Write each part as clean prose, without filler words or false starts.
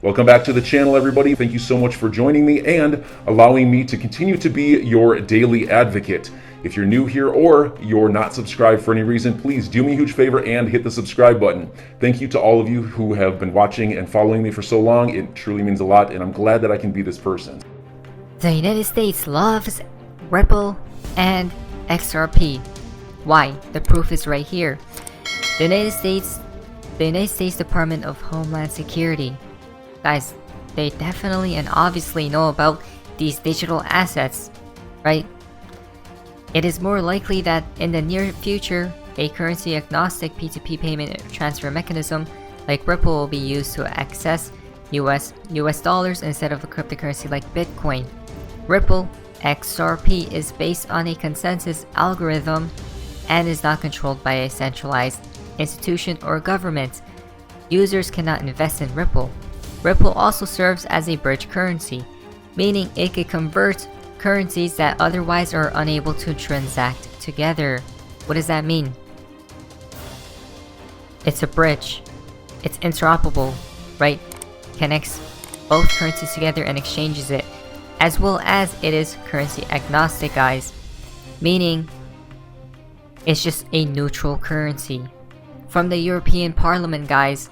Welcome back to the channel, everybody. Thank you so much for joining me and allowing me to continue to be your daily advocate. If you're new here or you're not subscribed for any reason, please do me a huge favor and hit the subscribe button. Thank you to all of you who have been watching and following me for so long. It truly means a lot, and I'm glad that I can be this person. The United States loves Ripple and XRP. Why? The proof is right here. The United States Department of Homeland Security. Guys, they definitely and obviously know about these digital assets, right? It is more likely that in the near future, a currency-agnostic P2P payment transfer mechanism like Ripple will be used to access US dollars instead of a cryptocurrency like Bitcoin. Ripple XRP is based on a consensus algorithm and is not controlled by a centralized institution or government. Users cannot invest in Ripple. Ripple also serves as a bridge currency, meaning it could convert currencies that otherwise are unable to transact together. What does that mean? It's a bridge. It's interoperable, right? Connects both currencies together and exchanges it, as well as it is currency agnostic, guys, meaning it's just a neutral currency. From the European Parliament, guys.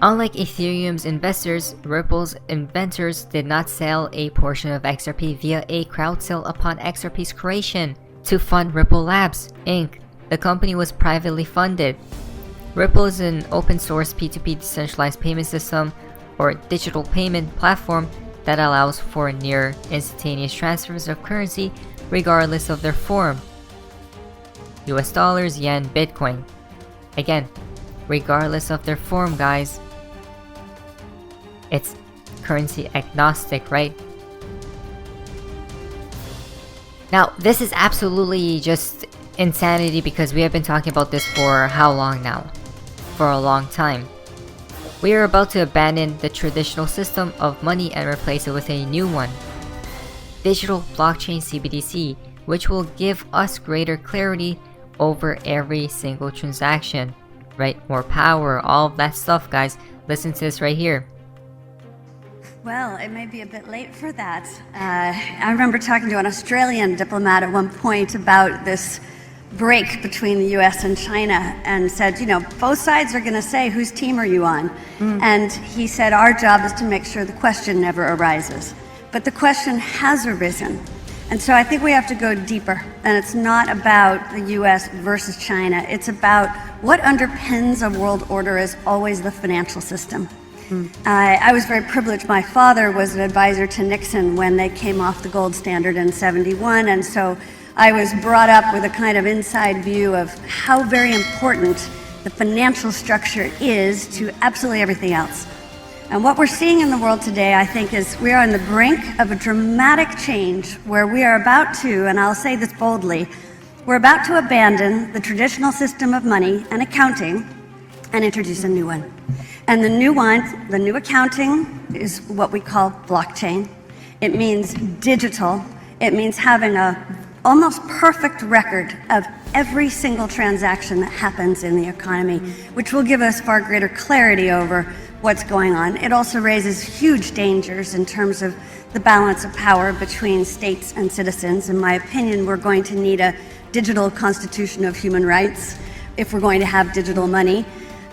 Unlike Ethereum's investors, Ripple's inventors did not sell a portion of XRP via a crowd sale upon XRP's creation to fund Ripple Labs, Inc. The company was privately funded. Ripple is an open-source P2P decentralized payment system or digital payment platform that allows for near instantaneous transfers of currency regardless of their form. US dollars, yen, Bitcoin. Again, regardless of their form, guys. It's currency agnostic, right? Now, this is absolutely just insanity because we have been talking about this for how long now? For a long time. We are about to abandon the traditional system of money and replace it with a new one. Digital blockchain CBDC, which will give us greater clarity over every single transaction, right? More power, all of that stuff, guys. Listen to this right here. Well, it may be a bit late for that. I remember talking to an Australian diplomat at one point about this break between the US and China and said, you know, both sides are going to say, whose team are you on? And he said, our job is to make sure the question never arises. But the question has arisen. And so I think we have to go deeper. And it's not about the US versus China. It's about what underpins a world order is always the financial system. I was very privileged. My father was an advisor to Nixon when they came off the gold standard in '71, and so I was brought up with a kind of inside view of how very important the financial structure is to absolutely everything else. And what we're seeing in the world today, I think, is we are on the brink of a dramatic change where we are about to, and I'll say this boldly, we're about to abandon the traditional system of money and accounting and introduce a new one. And the new one, the new accounting, is what we call blockchain. It means digital. It means having a almost perfect record of every single transaction that happens in the economy, which will give us far greater clarity over what's going on. It also raises huge dangers in terms of the balance of power between states and citizens. In my opinion, we're going to need a digital constitution of human rights if we're going to have digital money.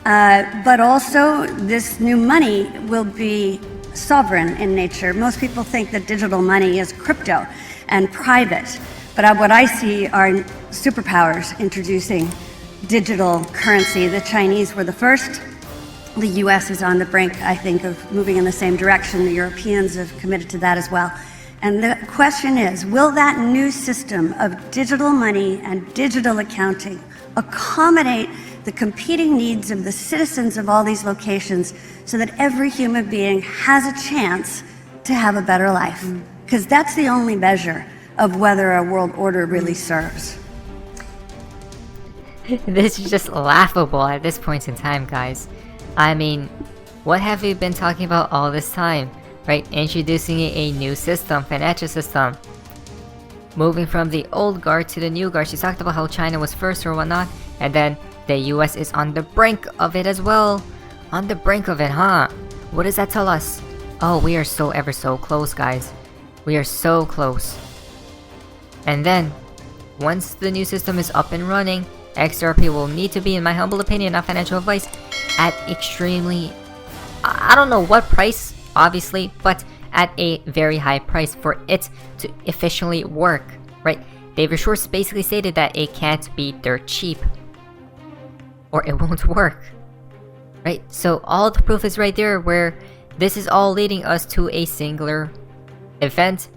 But also, this new money will be sovereign in nature. Most people think that digital money is crypto and private, but what I see are superpowers introducing digital currency. The Chinese were the first. The US is on the brink, I think, of moving in the same direction. The Europeans have committed to that as well. And the question is, will that new system of digital money and digital accounting accommodate the competing needs of the citizens of all these locations so that every human being has a chance to have a better life? Because that's the only measure of whether a world order really serves. This is just laughable at this point in time, guys. I mean, what have we been talking about all this time, right? Introducing a new system, financial system. Moving from the old guard to the new guard. She talked about how China was first or whatnot, and then the US is on the brink of it as well. On the brink of it, huh? What does that tell us? Oh, we are so ever so close, guys. We are so close. And then, once the new system is up and running, XRP will need to be, in my humble opinion, not financial advice, at extremely, I don't know what price, obviously, but at a very high price for it to efficiently work, right? David Schwartz basically stated that it can't be dirt cheap, or it won't work, right? So all the proof is right there, where this is all leading us to a singular event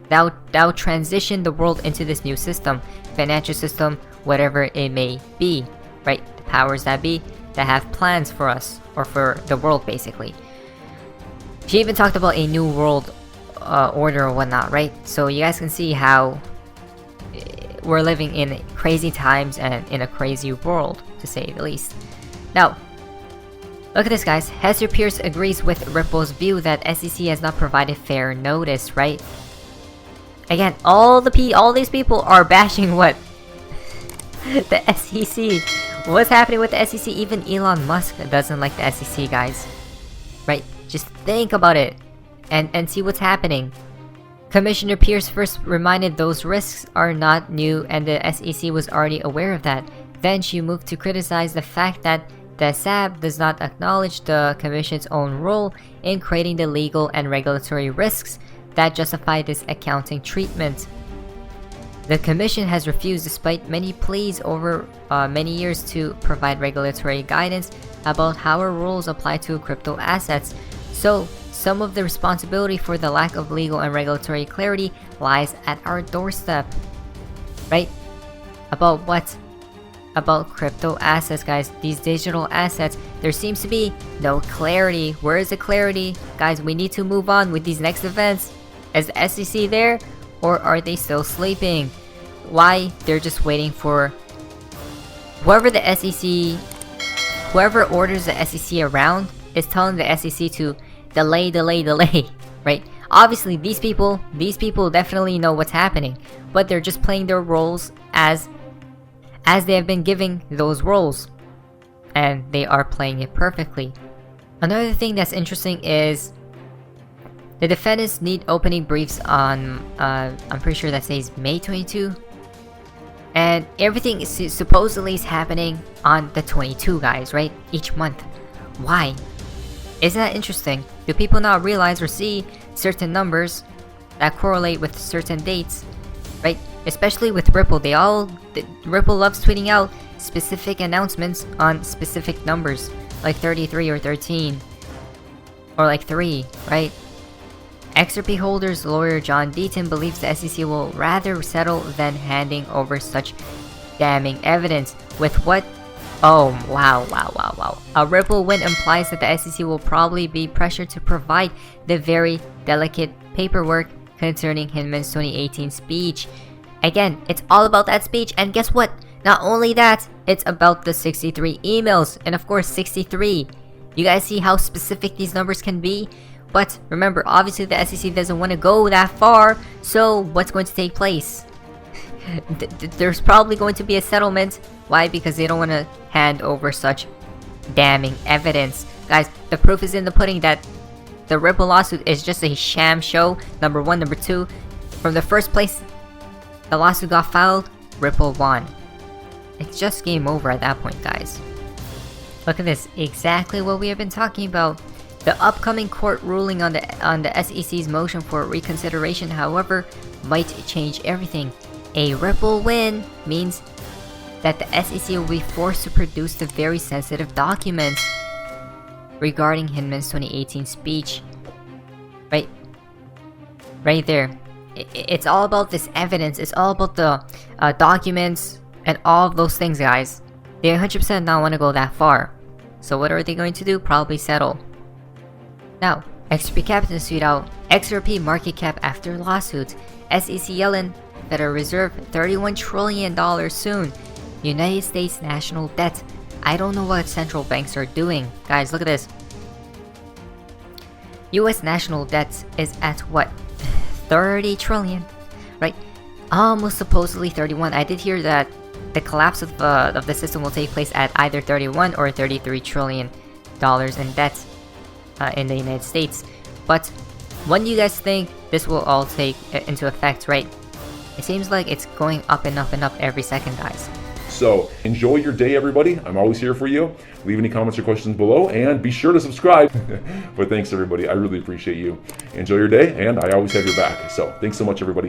that'll transition the world into this new system, financial system, whatever it may be, right? The powers that be that have plans for us, or for the world, basically. She even talked about a new world order or whatnot, right? So you guys can see how we're living in crazy times and in a crazy world, to say the least. Now, look at this, guys. Hester Pierce agrees with Ripple's view that SEC has not provided fair notice, right? Again, all these people are bashing what? The SEC. What's happening with the SEC? Even Elon Musk doesn't like the SEC, guys. Right? Just think about it and see what's happening. Commissioner Pierce first reminded those risks are not new, and the SEC was already aware of that. Then she moved to criticize the fact that the SAB does not acknowledge the Commission's own role in creating the legal and regulatory risks that justify this accounting treatment. The Commission has refused, despite many pleas over many years, to provide regulatory guidance about how our rules apply to crypto assets. So, some of the responsibility for the lack of legal and regulatory clarity lies at our doorstep. Right? About what? About crypto assets, guys. These digital assets. There seems to be no clarity. Where is the clarity? Guys, we need to move on with these next events. Is the SEC there? Or are they still sleeping? Why? They're just waiting for whoever the SEC, whoever orders the SEC around is telling the SEC to delay, right? Obviously, these people definitely know what's happening, but they're just playing their roles as they have been giving those roles, and they are playing it perfectly. Another thing that's interesting is the defendants need opening briefs on, I'm pretty sure that says May 22. And everything supposedly is happening on the 22, guys, right? Each month. Why? Isn't that interesting? Do people not realize or see certain numbers that correlate with certain dates, right? Especially with Ripple. Ripple loves tweeting out specific announcements on specific numbers, like 33 or 13, or like 3, right? XRP holders lawyer John Deaton believes the SEC will rather settle than handing over such damning evidence. With what? Oh, wow. A Ripple win implies that the SEC will probably be pressured to provide the very delicate paperwork concerning Hinman's 2018 speech. Again, it's all about that speech, and guess what? Not only that, it's about the 63 emails, and of course 63. You guys see how specific these numbers can be? But remember, obviously the SEC doesn't want to go that far, so what's going to take place? There's probably going to be a settlement. Why? Because they don't want to hand over such damning evidence. Guys, the proof is in the pudding that the Ripple lawsuit is just a sham show, number one. Number two, from the first place the lawsuit got filed, Ripple won. It's just game over at that point, guys. Look at this, exactly what we have been talking about. The upcoming court ruling on the SEC's motion for reconsideration, however, might change everything. A Ripple win means that the SEC will be forced to produce the very sensitive documents regarding Hinman's 2018 speech. Right there. It's all about this evidence. It's all about the documents and all of those things, guys. They 100% not want to go that far. So what are they going to do? Probably settle. Now, XRP Captain tweet out, XRP market cap after lawsuit. SEC yelling, Federal Reserve $31 trillion soon. United States national debt. I don't know what central banks are doing. Guys, look at this. US national debt is at what? 30 trillion, right? Almost supposedly 31. I did hear that the collapse of the system will take place at either 31 or 33 trillion dollars in debt. in the United States. But when do you guys think this will all take into effect, right? It seems like it's going up and up and up every second, guys. So enjoy your day, everybody. I'm always here for you. Leave any comments or questions below, and be sure to subscribe. But thanks, everybody. I really appreciate you. Enjoy your day, and I always have your back. So thanks so much, everybody.